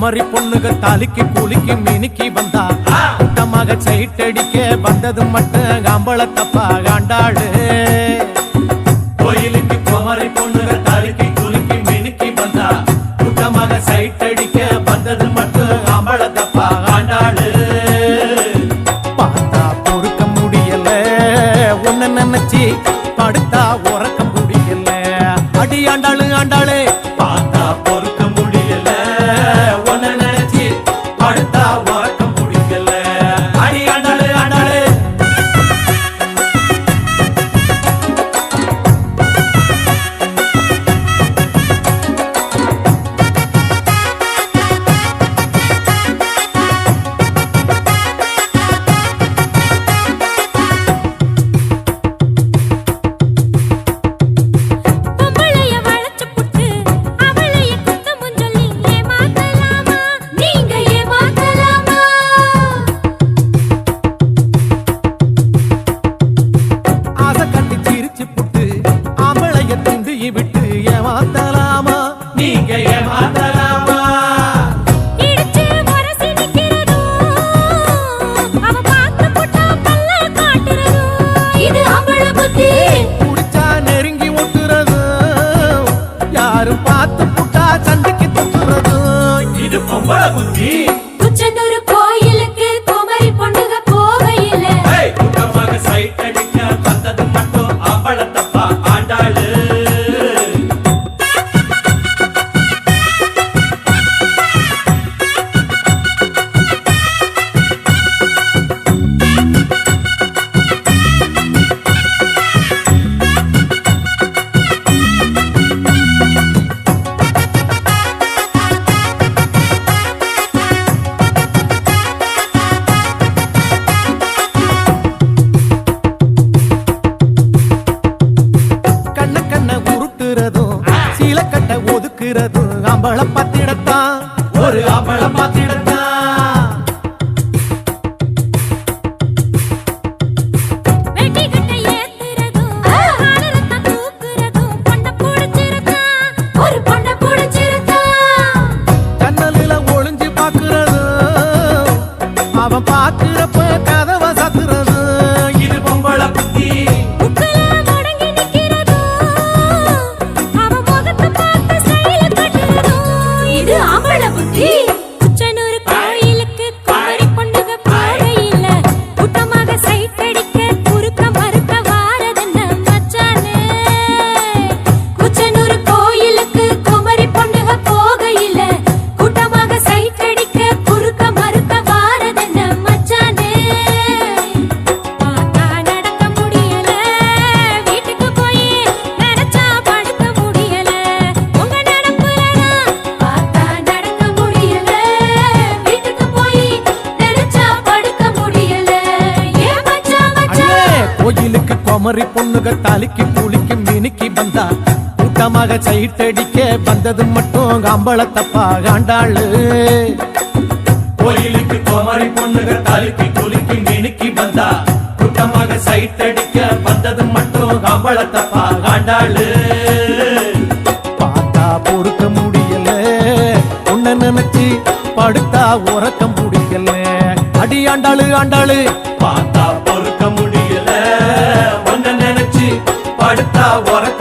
குமரி பொண்ணுக தாலிக்கு கூலிக்கு மினுக்கி வந்தா கூட்டமாக சைட்டடிக்க வந்தது மட்டும் அம்பளத்தப்பா காண்டாளு கோயிலுக்கு குமரி பொண்ணுக தாலிக்கு கூலிக்கு மினுக்கி வந்தா கூட்டமாக சைட்டடிக்க வந்தது மட்டும் அம்பளத்தப்பா காண்டாளு பார்த்தா பொறுக்க முடியல உன்ன நினைச்சு படுத்தா உறக்க முடியல அடி ஆண்டாளு ஆண்டாளு பார்த்தா பொறுக்க முடியல உன்ன நினைச்சு படுத்தா உறக்க முடியல அடி ஆண்டாளு ஆண்டாளு விட்டு ஏமாத்தலாமா நீங்க ஏமாத்தலாமா இடிச்சு வரசி நிக்கிறதோ அவ பார்த்து போட்டா பல்ல காட்டுறதோ இது அவள புத்தி குடிச்சா நெருங்கி ஒட்டுறது யாரும் பார்த்து போட்டா சண்டைக்கு தொட்டுறது இது பொம்பள புத்தி குச்சனூர் கோயிலுக்கு குமரி பொண்ணுக போகையில கூட்டமாக சைட் அடிக்க வந்தது மட்டும் அம்பளத்தப்பா ஆண்டாளு சீலக்கட்ட ஒதுக்குறது அம்பள பத்திடத்தான் ஒரு அம்பள பத்திடத்தான் வெட்டி கட்ட ஏத்துறதோ ஆளரத்த தூக்குறதோ பொண்ண புடிச்சிருக்கா ஒரு பொண்ண புடிச்சிருக்கா கண்ணலில ஒளிஞ்சு பாக்குறது அவன் பாக்குறப்ப கதவை சாத்துறது இது பொம்பள புத்தி குச்சனூர் கோயிலுக்கு குமரி பொண்ணுக போகையில கூட்டமாக சைட் அடிக்க குறுக்க மறுக்க வாரதென்ன மச்சானே குச்சனூர் கோயிலுக்கு குமரி பொண்ணுக போகையில கூட்டமாக சைட் அடிக்க குறுக்க மறுக்க வாரதென்ன மச்சானே பார்த்தா நடக்க முடியல வீட்டுக்கு போய் நினைச்சா படுக்க முடியல உங்க நடப்புலதான் பார்த்தா நடக்க முடியல வீட்டுக்கு போய் நினைச்சா படுக்க முடியல ஏ மச்சான் மச்சான் கோயிலுக்கு குமரி பொண்ணுக தாலிக்கு கூலிக்கு மினுக்கி வந்தா கூட்டமாக சைட்டடிக்க வந்தது மட்டும் அம்பளத்தப்பா காண்டாளு கோயிலுக்கு குமரி பொண்ணுக தாலிக்கு கூலிக்கு மினுக்கி வந்தா கூட்டமாக சைட்டடிக்க வந்தது மட்டும் அம்பளத்தப்பா காண்டாளு பார்த்தா பொறுக்க முடியல உன்ன நினைச்சு படுத்தா உறக்க முடியல அடி ஆண்டாளு ஆண்டாளு பார்த்தா பொறுக்க முடியல உன்ன நினைச்சு படுத்தா உறக்க